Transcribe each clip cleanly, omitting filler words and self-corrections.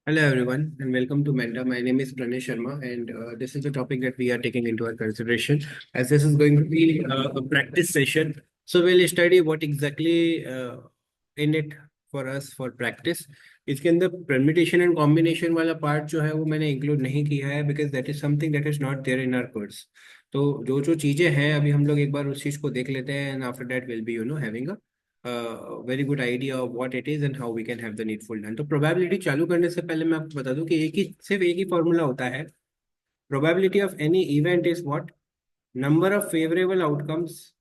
Hello everyone and welcome to Menta. My name is Pranesh Sharma and this is the topic that we are taking into our consideration as this is going to be a practice session. So we'll study what exactly in it for us for practice. इसके अंदर permutation and combination वाला part जो है वो मैंने include नहीं किया है because that is something that is not there in our course. तो जो जो चीजें हैं अभी हम लोग एक बार उस चीज को देख लेते हैं and after that we'll be having a very good idea of what it is and how we can have the needful done. तो प्रोबेबिलिटी चालू करने से पहले मैं आपको बता दूं कि सिर्फ एक ही फॉर्मूला होता है। Probability of any event is what? Number of favourable outcomes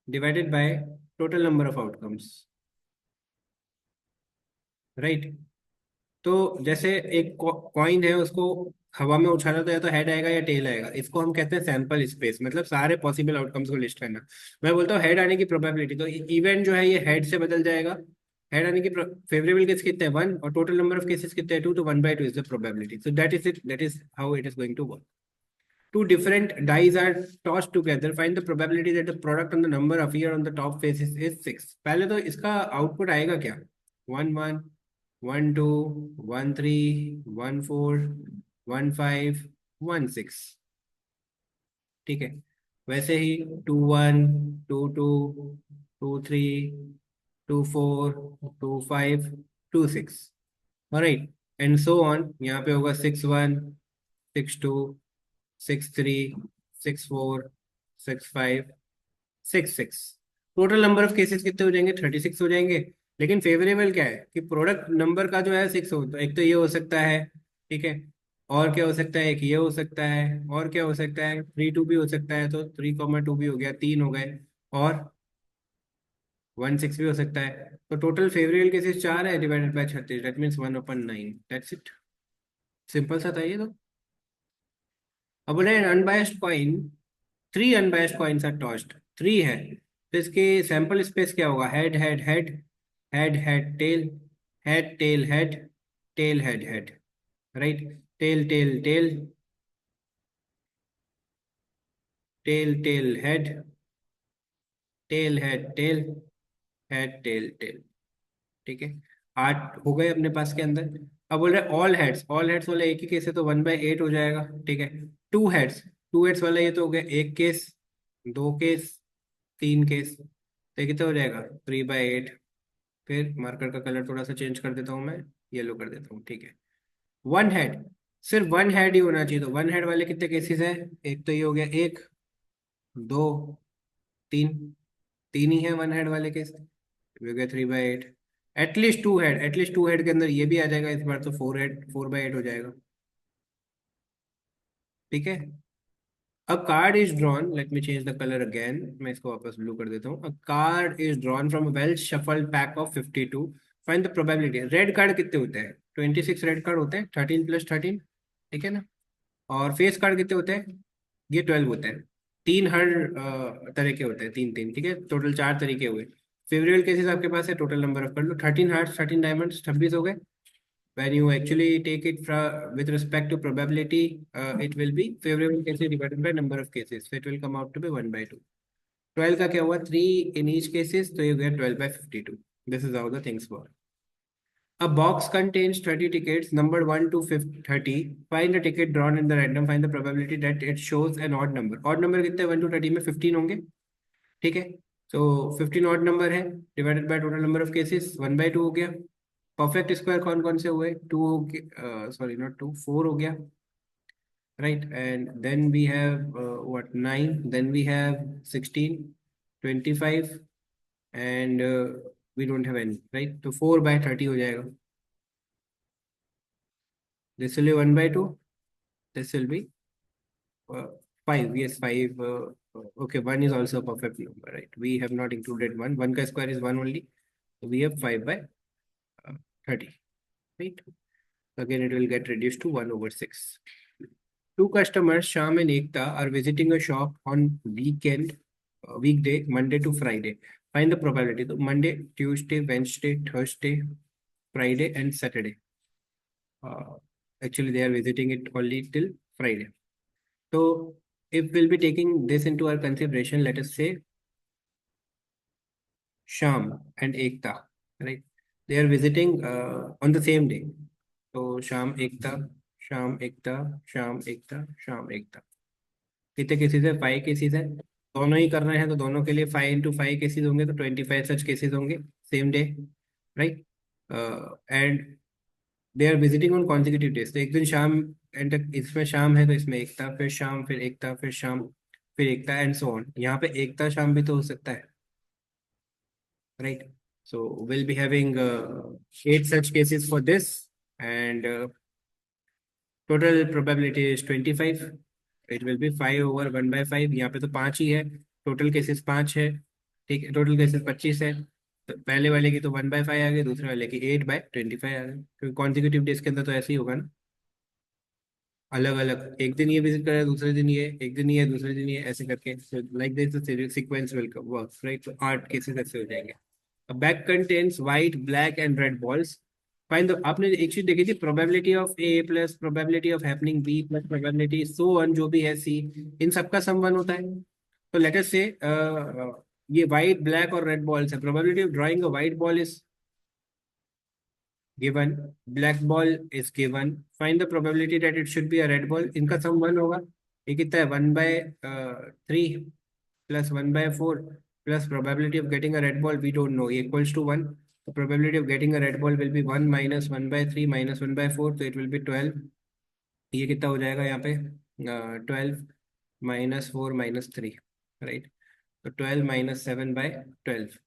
divided by total number of outcomes, right? तो जैसे एक कॉइन है, उसको हवा में उछाला तो या तो हेड आएगा या टेल आएगा। इसको हम कहते हैं सैंपल स्पेस, मतलब सारे पॉसिबल आउटकम्स को लिस्ट करना। मैं बोलता हूँ हेड आने की प्रोबेबिलिटी, तो इवेंट जो है ये हेड से बदल जाएगा। हेड आने की फेवरेबल केस कितने हैं? वन, और टोटल नंबर ऑफ केसेस कितने हैं? टू, तो one by two is the probability. So that is it, that is how it is going to work. Two different dice are tossed together. Find the probability that the product on the number appear on the top faces is six. पहले तो इसका output आएगा क्या? One one, one two, one three, one four, one five, one six. ठीक है। वैसे ही two one, two two, two three, two four, two five, two six. Right, and so on. यहाँ पे होगा six one, six two, six three, six four, six five, six six. Total number of cases कितने हो जाएंगे? 36 हो जाएंगे। लेकिन favourable क्या है कि प्रोडक्ट नंबर का जो है सिक्स हो, तो एक तो ये हो सकता है। ठीक है। और क्या हो सकता है? एक ये हो सकता है। और क्या हो सकता है? थ्री टू भी हो सकता है, तो थ्री कॉमा टू भी हो गया, तीन हो गए। और वन सिक्स भी हो सकता है। तो टोटल फेवरेबल केसेस चार है divided by 36, that means one upon nine. That's it. Simple सा था ये तो। अब बोले unbiased coin, three unbiased coins are tossed, three है, तो इसके सैंपल स्पेस क्या होगा? Head head head, head head tail, head tail head, tail head head. Right. Tail tail tail, tail tail head, tail head tail, head tail tail. ठीक है। आठ हो गए अपने पास के अंदर। अब बोल रहे ऑल हेड्स, ऑल हेड्स वाला एक ही केस है तो वन बाई एट हो जाएगा। ठीक है। टू हेड्स, टू हेड्स वाला ये तो हो गया एक केस, दो केस, तीन केस, तो ये कितना हो जाएगा? Three by eight. फिर मार्कर का कलर थोड़ा सा चेंज कर देता हूँ मैं, येलो कर देता हूँ। ठीक है। वन हेड, सिर्फ वन हेड ही होना चाहिए। तो वन हेड वाले कितने केसेस हैं? एक तो ये हो गया, एक, दो, तीन, तीन ही है वन हेड वाले केस, हो गया three by eight. At least two head, at least two head के अंदर ये भी आ जाएगा इस बार, तो four head, four by eight हो जाएगा। ठीक है। A card is drawn, let me change the colour again, मैं इसको वापस ब्लू कर देता हूँ। A card is drawn from well shuffled pack of 52। Find the probability. Red card कितने होते हैं? 26 रेड कार्ड होते हैं, 13 प्लस 13। ठीक है ना? और फेस कार्ड कितने होते हैं? ये 12 होते हैं। तीन हर तरह के होते हैं, तीन तीन। ठीक है, टोटल चार तरीके हुए। फेवरेबल केसेस आपके पास है, टोटल नंबर ऑफ कर लो, 13 हार्ट, 13 डायमंड्स, 26 हो गए। When you actually take it from with respect to probability, it will be favorable cases divided by number of cases. So it will come out to be 1 by 2. 12 का क्या हुआ? 3 in each cases, तो you get 12 by 52. This is how the things work. A box contains 30 tickets, numbered 1 to 30. Find a ticket drawn in the random. Find the probability that it shows an odd number. Odd number कितने? 1 to 30 में 15 होंगे। ठीक है। तो 15 odd number है, divided by total number of cases, one by to हो गया। Perfect square कौन कौन से हुए? टू हो गया, सॉरी नॉट टू, फोर हो गया। Right, and then we have what, nine, then we have 16, 25, and we don't have any. Right, तो 4/30 हो जाएगा। This will be 1/2, this will be 5, yes 5, okay, 1 is also a perfect number, right? We have not included 1, 1 ka square is 1 only, so we have 5/30, right? Again it will get reduced to 1/6. Two customers, Sham and Ekta, are visiting a shop on weekday, Monday to Friday. Find the probability. So Monday, Tuesday, Wednesday, Thursday, Friday, and Saturday. Uh, Actually, they are visiting it only till Friday. So, if we'll be taking this into our consideration, let us say Sham and Ekta, right? They are visiting on the same day. तो शाम एक था, शाम एक था, शाम एक था, शाम एक था। कितने केसेस है? 5 केसेस है। दोनों ही कर रहे हैं तो दोनों के लिए 5 × 5 केसेस होंगे, तो 25 सच केसेस होंगे same day, right. And they are visiting on consecutive days, तो एक दिन शाम, एंड इसमें शाम है तो इसमें एक था, फिर शाम, फिर एक था, फिर शाम, फिर एक था, एंड सो ऑन। यहाँ पे एक था शाम भी तो हो सकता है, right. So will be having 8 such cases for this, and total probability is 25। It will be 5/1/5। यहाँ पे तो 5 ही है, टोटल केसेस 5 है, ठीक है। टोटल केसेस 25 है, तो पहले वाले की तो 1/5 आ गई, दूसरे वाले की 8/25 आ गई, क्योंकि कॉन्जिक्यूटिव डेज के अंदर तो ऐसे ही होगा ना, अलग अलग, एक दिन ये विजिट करे, दूसरे दिन ये, एक दिन ये, दूसरे दिन ये, ऐसे करके, like this sequence will work, right. तो 8 केसेस ऐसे हो जाएंगे। A bag contains white, black and red balls. Find the, आपने एक चीज देखी थी, probability of A plus probability of happening B plus probability so on, जो भी है C, इन सबका सम 1 होता है। तो लेट अस से ये white, black और red balls है, probability of drawing a white ball is given, black ball is given, find the probability that it should be a red ball, इनका सम 1 होगा। ये कितना है? 1/3 plus 1/4 plus probability of getting a red ball we don't know equals to 1. The probability of getting a red ball will be 1 minus 1/3 minus 1/4, so it will be 12। ये कितना हो जाएगा यहाँ पे? 12 -4 -3, राइट। तो 12 -7/12,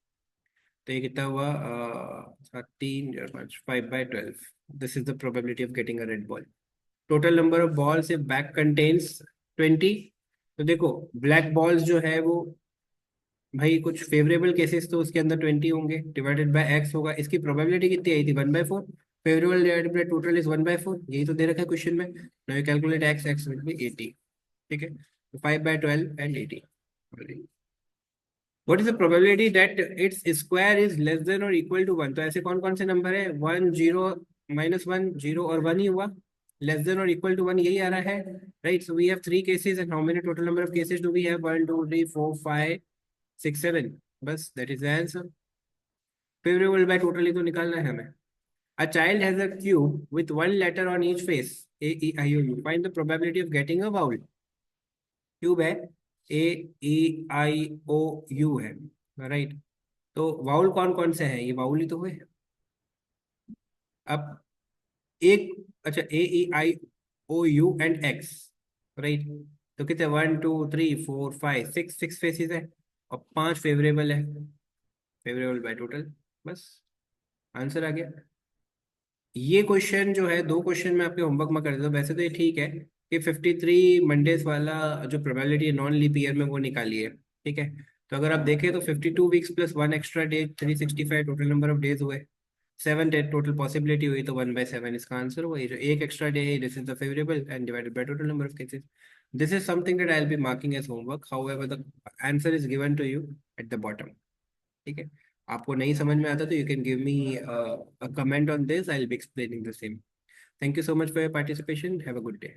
तो ये कितना हुआ? 3 5/12। This is the probability of getting a red ball. Total number of balls if bag contains 20। तो देखो, ब्लैक बॉल्स जो है वो, भाई कुछ फेवरेबल केसेस तो उसके अंदर 20 होंगे, डिवाइडेड बाय एक्स होगा। इसकी प्रोबेबिलिटी कितनी आई थी? 1/4। Favourable divided by total is 1/4, यही तो दे रखा है क्वेश्चन में। Now you calculate x, x will be 80, ठीक है। तो 5/12 and 80। What is the probability that its square is less than और इक्वल टू 1? तो ऐसे कौन कौन से नंबर है? 1 0 -1 0 और 1 ही हुआ। लेस देन और इक्वल टू 1 यही आ रहा है, right. So we have 3 cases, and how many total number of cases do we have? 1 2 3 4 5 6 7, बस that is the answer. Favourable by total ही तो निकालना है हमें। A child has a cube with one letter on each face, A E I O U, find the probability of getting a vowel. Cube है, A E I O U है, right. तो vowel कौन कौन से हैं? ये vowel ही तो हुए। अब एक, अच्छा, A E I O U and x, right. तो कितने? 1 2 3 4 5 6, 6 फेसिस है, और 5 फेवरेबल है, फेवरेबल बाय टोटल, बस आंसर आ गया। ये क्वेश्चन जो है, 2 क्वेश्चन मैं आपके होमवर्क में कर देता हूँ। वैसे तो ये ठीक है कि 53 मंडेज वाला जो प्रोबेबिलिटी है नॉन लीप ईयर में, वो निकालिए, ठीक है। तो अगर आप देखें तो 52 weeks plus 1 extra day, 365 total number of days हुए। 7 डे टोटल पॉसिबिलिटी हुई, तो 1/7 इसका आंसर हुआ। ये जो एक एक्स्ट्रा डे है, this is the favourable and divided by total number of cases. This is something that I will be marking as homework, however the answer is given to you at the bottom, ठीक है। आपको नहीं समझ में आता तो you can give me a comment on this, I will be explaining the same. Thank you so much for your participation, have a good day.